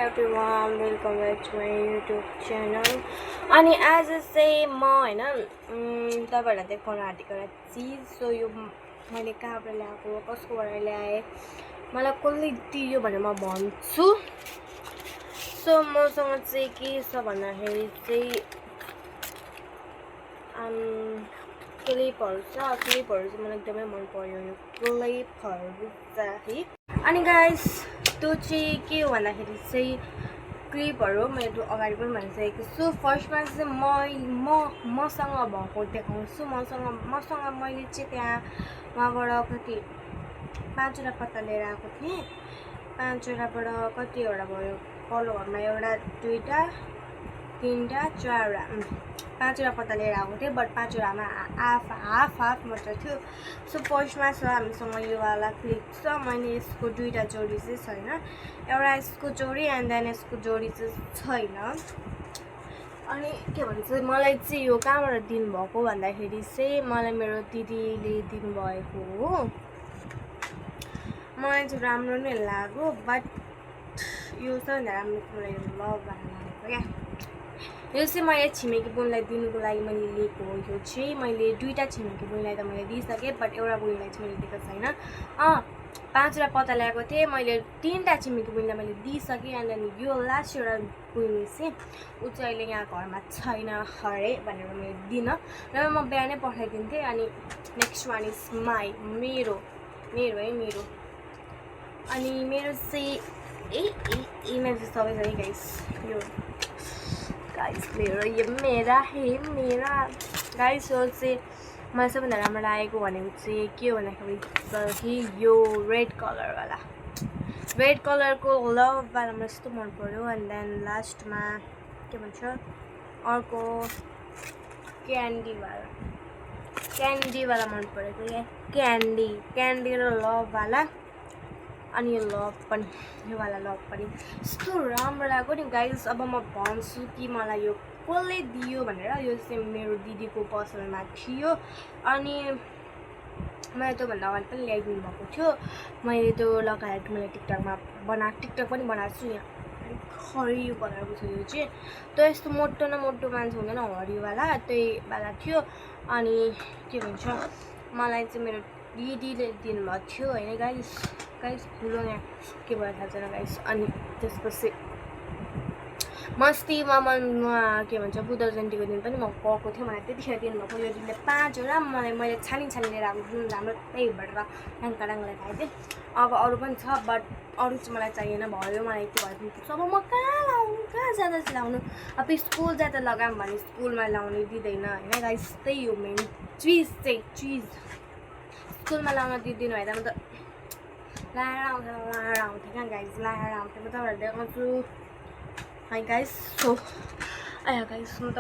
everyone, welcome back to my YouTube channel. अनि आज चाहिँ म हैन तपाईहरुलाई देखाउन आँटेको एउटा चीज सो यो मैले कहाँबाट ल्याएको कसकोबाट ल्याए मलाई कसले दियो भनेर म भन्छु. सो मसँग चाहिँ के छ भन्दाखेरि चाहिँ क्लिपहरु छ. क्लिपहरु चाहिँ मलाई एकदमै मन पर्यो यो क्लिपहरु चाहिँ. अनि गाइस त्यो चाहिँ के हो भन्दाखेरि चाहिँ क्लिपहरु मैले अगाडि पनि भनिसकेको छु. फर्स्टमा चाहिँ मसँग भएको देखाउँछु. मसँग मैले चाहिँ त्यहाँ वहाँबाट कति 5 वटा पत्ता लिएर आएको थिएँ. 5 वटाबाट कतिवटा भयो पल्लो घरमा एउटा 2टा 3टा 4वटा 5 वटा पत्ता लिएर आएको थिएँ. बट 5 वटामा हाफ मात्र थियो. सो फर्स्टमा छ हामीसँग यो वाला क्लिप छ. मैले यसको 2टा जोडी चाहिँ छैन. एउटा यसको जोडी एन्ड देन यसको जोडी चाहिँ छैन. अनि के भन्छ मलाई चाहिँ यो कहाँबाट दिनुभएको भन्दाखेरि चाहिँ मलाई मेरो दिदीले दिनुभएको हो. मलाई चाहिँ राम्रो नै लाग्यो बट यो सबैभन्दा राम्रो मलाई लभ भएर लागेको क्या. यो चाहिँ मैले छिमेकी बहिनीलाई दिनुको लागि मैले लिएको हो. यो चाहिँ मैले 2टा छिमेकी बहिनीलाई त मैले दिइसकेँ बट एउटा बहिनीलाई चाहिँ मैले दिएको छैन. 5 वटा पत्ता ल्याएको थिएँ. मैले 3टा छिमेकी बहिनीलाई मैले दिइसकेँ. एन्ड देन यो लास्ट एउटा बहिनी चाहिँ ऊ चाहिँ अहिले यहाँ घरमा छैन अरे भनेर मैले दिइनँ र म बिहानै पठाइदिन्थेँ. अनि नेक्स्ट वान इज मेरो अनि मेरो चाहिँ मेरो चाहिँ सबै छ है गाइस. यो गाइस यो मेरा गाइस हो चाहिँ मलाई सबैभन्दा राम्रो लागेको भनेको चाहिँ के हो भन्दाखेरि यो रेड कलरको लभवाला मलाई यस्तो मन पर्यो. एन्ड देन लास्टमा के भन्छ अर्को क्यान्डीवाला मन परेको क्या. क्यान्डी र लभवाला. अनि यो लभ पनि योवाला लभ पनि यस्तो राम्रो लाग्यो नि गाइस. अब म भन्छु कि मलाई यो कसले दियो भनेर. यो चाहिँ मेरो दिदीको पसलमा थियो. अनि मैले त्योभन्दा अगाडि पनि ल्याइदिनु भएको थियो. मैले त्यो लगाएर मैले टिकटक पनि बनाएको छु. यहाँ हरियो कलरको छ यो चाहिँ. त्यो यस्तो मोटो मान्छे हुँदैन हरियोवाला त्यही वाला थियो. अनि के भन्छ मलाई चाहिँ मेरो दिदीले दिनुभएको थियो होइन गाइस ठुलो यहाँ के भयो थाहा छैन गाइस. अनि त्यसपछि मस्तीमा के भन्छ बुद्ध जयन्तीको दिन पनि म गएको थिएँ. मलाई त्यतिखेर दिनुभएको यो दिनले 5 वटा मैले छानी लिएर आएको जुन राम्रो त्यही भएर डाङलाई खाएको थिएँ. अब अरू पनि छ बट अरू चाहिँ मलाई चाहिएन भयो. मलाई यति भइदिनु. अब म कहाँ जाँदा चाहिँ लाउनु. अब स्कुल जाँदा लगाऊँ भने स्कुलमा लाउनु दिँदैन होइन गाइस. त्यही हो मेन चिज स्कुलमा लाउन दिँदैन भए त म त लाएर आउँथेँ क्या गाइस. म तपाईँहरू देखाउँछु है गाइस. सो आयो गाइस म त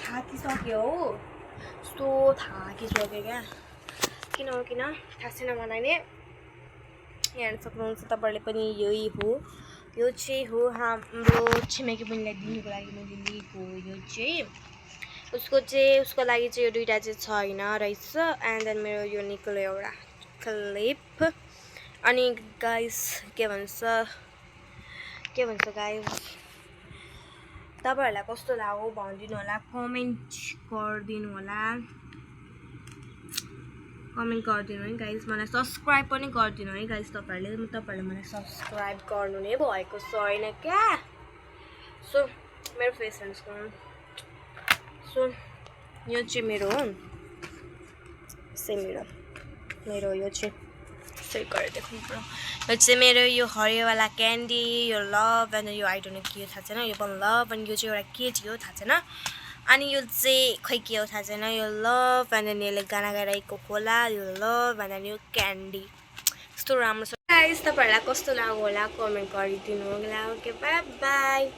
थाकिसक्यो हो. यस्तो थाकिसक्यो क्या. किन थाहा छैन मलाई नै. यहाँ सक्नुहुन्छ तपाईँहरूले पनि यही हो. यो चाहिँ हो हाम्रो छिमेकी बहिनीलाई दिनुको लागि मैले लिएको हो. यो चाहिँ उसको लागि चाहिँ यो 2टा चाहिँ छैन रहेछ. एन्ड देन मेरो यो निक्ल्यो एउटा क्लिप. अनि गाइस के भन्छ गाइस तपाईहरुलाई कस्तो लाग्यो भनिदिनु होला. कमेन्ट गरिदिनु है गाइस. मलाई सब्स्क्राइब पनि गरिदिनु है गाइस. तपाईहरुले मलाई सब्स्क्राइब गर्नु नै भएको छैन क्या. सो मेरो फेस हेर्नुस्. सो यो चाहिँ मेरो हो. मेरो यो चाहिँ सही गरेर देख्नु पर्यो. यो चाहिँ मेरो यो हरियोवाला क्यान्डी यो लभ. एन्ड यो आई डोन्ट नो के हो थाहा छैन. यो पनि लभ. अनि यो चाहिँ एउटा के थियो थाहा छैन. अनि यो चाहिँ खै के हो थाहा छैन. यो लभ एन्ड देन यसले गाना गाइरहेको होला. यो लभ एन्ड देन यो क्यान्डी यस्तो राम्रो छ गाइस. तपाईँहरूलाई कस्तो लाग्यो होला कमेन्ट गरिदिनु होला. Okay bye.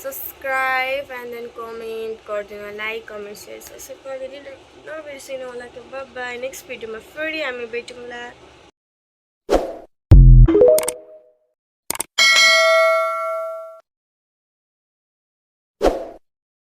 Subscribe and then comment गरिदिनु. लाइक कमेन्ट सेयर सब्स्क्राइब गरिदिनु नबिर्सिनु होला. बाई. नेक्स्ट भिडियोमा फेरि हामी भेटौँला.